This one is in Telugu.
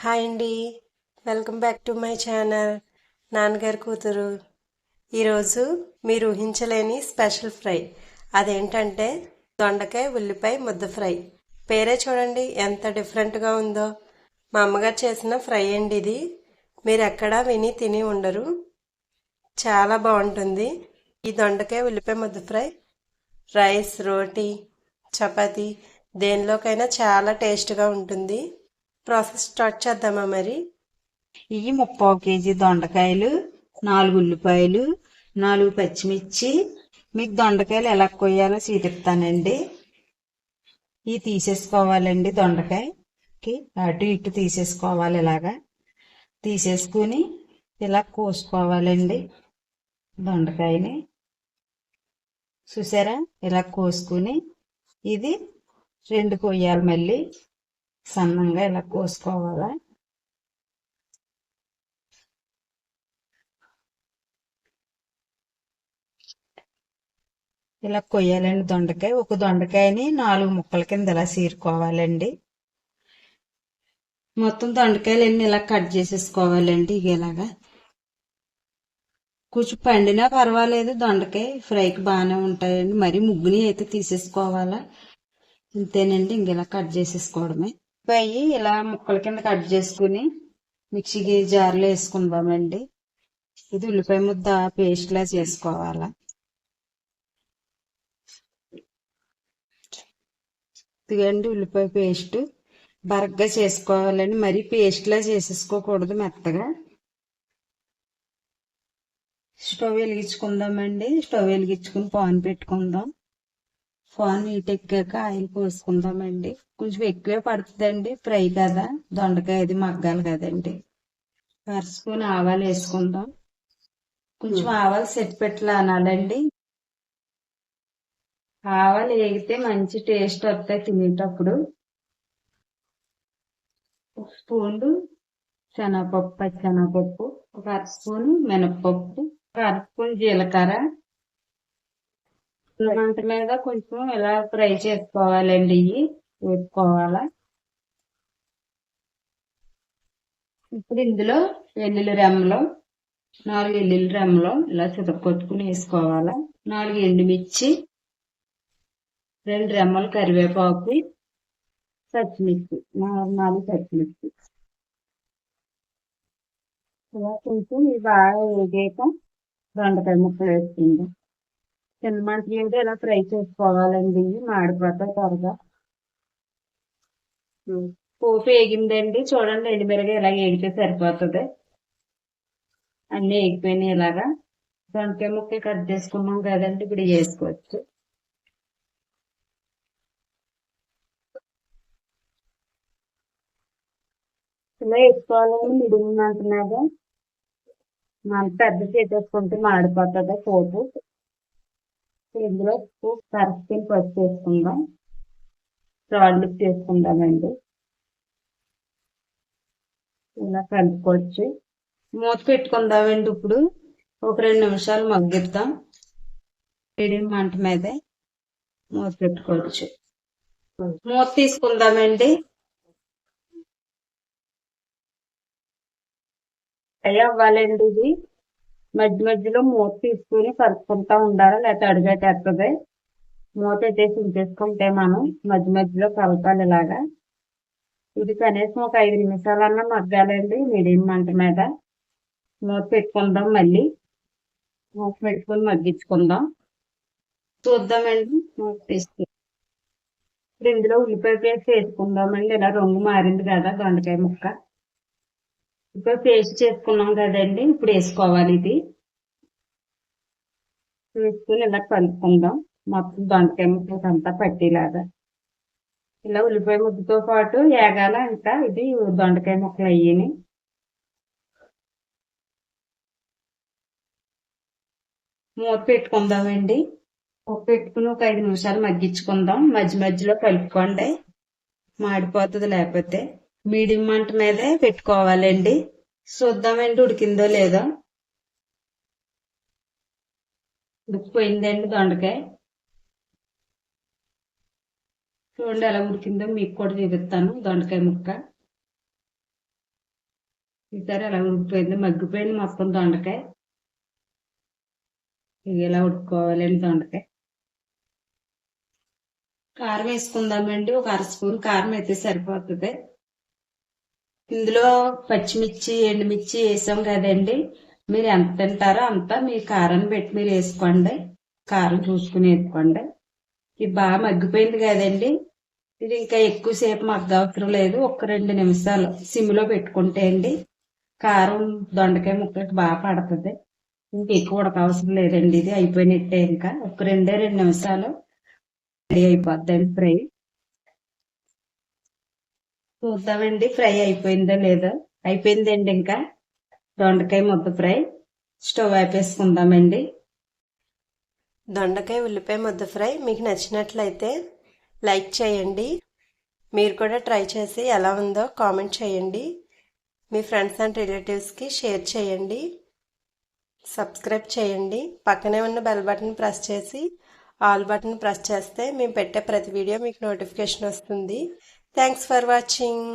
హాయ్ అండి. Welcome back to my channel నాన్నగారి కూతురు. ఈరోజు మీరు ఊహించలేని స్పెషల్ ఫ్రై. అదేంటంటే దొండకాయ ఉల్లిపాయ ముద్ద ఫ్రై. పేరే చూడండి ఎంత డిఫరెంట్గా ఉందో. మా అమ్మగారు చేసిన ఫ్రై అండి ఇది. మీరు ఎక్కడా విని తిని ఉండరు. చాలా బాగుంటుంది ఈ దొండకాయ ఉల్లిపాయ ముద్ద ఫ్రై. రైస్, రోటీ, చపాతీ దేనిలోకైనా చాలా టేస్ట్గా ఉంటుంది. ప్రాసెస్ స్టార్ట్ చేద్దామా మరి? ఇవి 3/4 కేజీ దొండకాయలు, 4 ఉల్లిపాయలు, 4 పచ్చిమిర్చి. మీకు దొండకాయలు ఎలా కొయ్యాలో చూపిస్తానండి. ఇవి తీసేసుకోవాలండి. దొండకాయకి అటు ఇటు తీసేసుకోవాలి. ఇలాగా తీసేసుకుని ఇలా కోసుకోవాలండి. దొండకాయని చూసారా, ఇలా కోసుకుని ఇది 2 కొయ్యాలి. మళ్ళీ సన్నంగా ఇలా కోసుకోవాలా. ఇలా కొయ్యాలండి. ఒక దొండకాయని 4 ముక్కల కింద ఇలా చీరుకోవాలండి. మొత్తం దొండకాయలన్నీ ఇలా కట్ చేసేసుకోవాలండి. ఇలాగా కొంచెం పండినా పర్వాలేదు, దొండకాయ ఫ్రైకి బాగానే ఉంటాయండి. మరి ముగ్గుని అయితే తీసేసుకోవాలా. అంతేనండి, ఇలా కట్ చేసేసుకోవడమే. పై ఇలా ముక్కల కింద కట్ చేసుకుని మిక్సీ జార్లో వేసుకుందామండి. ఇది ఉల్లిపాయ ముద్ద పేస్ట్ లా చేసుకోవాలా. ఇదిగండి ఉల్లిపాయ పేస్ట్ బరగ్గా చేసుకోవాలండి. మరి పేస్ట్ లా చేసేసుకోకూడదు, మెత్తగా. స్టవ్ వెలిగించుకుందామండి. స్టవ్ వెలిగించుకుని పాన్ పెట్టుకుందాం. పాన్ హీట్ ఎక్కాక ఆయిల్ పోసుకుందామండి. కొంచెం ఎక్కువే పడుతుందండి, ఫ్రై కదా, దొండకాయ అది మగ్గాలి కదండి. 1 స్పూన్ ఆవాలు వేసుకుందాం. కొంచెం ఆవాలు సెట్ పెట్టలా అనాలండి. ఆవాలు వేగితే మంచి టేస్ట్ వస్తాయి తినేటప్పుడు. 1 స్పూన్ శనగపప్పు, పచ్చెనగపప్పు, 1 స్పూన్ మినపప్పు, 1 స్పూన్ జీలకర్ర. మంట మీద కొంచెం ఇలా ఫ్రై చేసుకోవాలండి. ఇవి వేసుకోవాలా. ఇప్పుడు ఇందులో వెల్లుల్లి రెమ్మలు 4 వెల్లుల్లి రెమ్మలు ఇలా చితకొట్టుకుని వేసుకోవాలా. 4 ఎండుమిర్చి, 2 రెమ్మలు కరివేపాకు, పచ్చిమిర్చి 4 పచ్చిమిర్చి. ఇలా కొంచెం ఇవి బాగా వేగాక దొండకాయ ముక్కలు వేసుకుందాం. చిన్న మంట మీద ఇలా ఫ్రై చేసుకోవాలండి. ఇవి మాడిపోతాయి త్వరగా. పోపు వేగిందండి. చూడండి, ఎండుమిరగాయ ఇలా వేగితే సరిపోతుంది. అన్నీ వేగిపోయినాయి. ఇలాగా దొండకాయ ముక్కలు కట్ చేసుకున్నాం కదండి, ఇప్పుడు వేసుకోవచ్చు. ఇలా వేసుకోవాలండి. మిడియం మంట మీద. మంట పెద్ద చేసేసుకుంటే మాడిపోతుంది పోపు. ఇందులో కరస్పూన్ పసుపు వేసుకుందాం. రాళ్ళు చేసుకుందామండి. ఇలా కలుపుకోవచ్చు. మూత పెట్టుకుందామండి. ఇప్పుడు ఒక 2 నిమిషాలు మగ్గిద్దాం. మీడియం మంట మీదే మూత పెట్టుకోవచ్చు. మూత తీసుకుందామండి. ఫ్రై అవ్వాలండి. ఇది మధ్య మధ్యలో మూత తీసుకుని కలుపుకుంటా ఉండాలి, లేకపోతే అడుగేటేస్తుంది. మూత అయితే ఉంచేసుకుంటే మనం మధ్య మధ్యలో కలపాలి ఇలాగా. ఇది కనీసం ఒక 5 నిమిషాలన్నా మగ్గాలండి మీడియం మంట మీద. మూత పెట్టుకుందాం. మళ్ళీ మూత పెట్టుకుని మగ్గించుకుందాం. చూద్దామండి. మూత తీసుకుని ఇప్పుడు ఇందులో ఉల్లిపాయ పేస్ట్ వేసుకుందామండి. ఇలా రంగు మారింది కదా దొండకాయ ముక్క. ఇప్పుడు పేస్ట్ చేసుకున్నాం కదండి, ఇప్పుడు వేసుకోవాలి. ఇది వేసుకుని ఇలా కలుపుకుందాం. మొత్తం దొండకాయ ముక్కలంతా పట్టేలాగా. ఇలా ఉల్లిపాయ ముద్దతో పాటు వేగాల ఇంకా ఇది దొండకాయ ముక్కలు అయ్యని. మూత పెట్టుకుందామండి. మూత పెట్టుకుని ఒక 5 నిమిషాలు మగ్గించుకుందాం. మధ్య మధ్యలో కలుపుకోండి, మాడిపోతుంది లేకపోతే. మీడియం మంట మీదే పెట్టుకోవాలండి. చూద్దామండి ఉడికిందో లేదో. ఉడికిపోయిందండి దొండకాయ. చూడండి ఎలా ఉడికిందో, మీకు కూడా చూపిస్తాను. దొండకాయ ముక్క ఈసారి ఎలా ఉడికిపోయింది, మగ్గిపోయింది మొత్తం దొండకాయ. ఇలా ఉడుకోవాలండి దొండకాయ. కారం వేసుకుందామండి. ఒక 1/2 స్పూన్ కారం అయితే సరిపోతుంది. ఇందులో పచ్చిమిర్చి ఎండుమిర్చి వేసాం కదండి, మీరు ఎంత తింటారో అంత మీ కారాన్ని పెట్టి మీరు వేసుకోండి. కారం చూసుకుని వేసుకోండి. ఇది బాగా మగ్గిపోయింది కదండి, ఇది ఇంకా ఎక్కువసేపు మగ్గవసరం లేదు. ఒక 2 నిమిషాలు సిమ్లో పెట్టుకుంటే అండి కారం దొండకాయ ముక్కలకి బాగా పడుతుంది. ఇంకా ఎక్కువ ఉడకవసరం లేదండి. ఇది అయిపోయినట్టే. ఇంకా ఒక 2 నిమిషాలు రెడీ అయిపోద్దండి ఫ్రై. చూద్దామండి ఫ్రై అయిపోయిందో లేదో. అయిపోయిందండి. ఇంకా దొండకాయ ముద్ద ఫ్రై. స్టవ్ ఆపేసుకుందామండి. దొండకాయ ఉల్లిపాయ ముద్ద ఫ్రై మీకు నచ్చినట్లయితే లైక్ చేయండి. మీరు కూడా ట్రై చేసి ఎలా ఉందో కామెంట్ చేయండి. మీ ఫ్రెండ్స్ అండ్ రిలేటివ్స్కి షేర్ చేయండి. సబ్స్క్రైబ్ చేయండి. పక్కనే ఉన్న బెల్ బటన్ ప్రెస్ చేసి ఆల్ బటన్ ప్రెస్ చేస్తే మేము పెట్టే ప్రతి వీడియో మీకు నోటిఫికేషన్ వస్తుంది. Thanks for watching.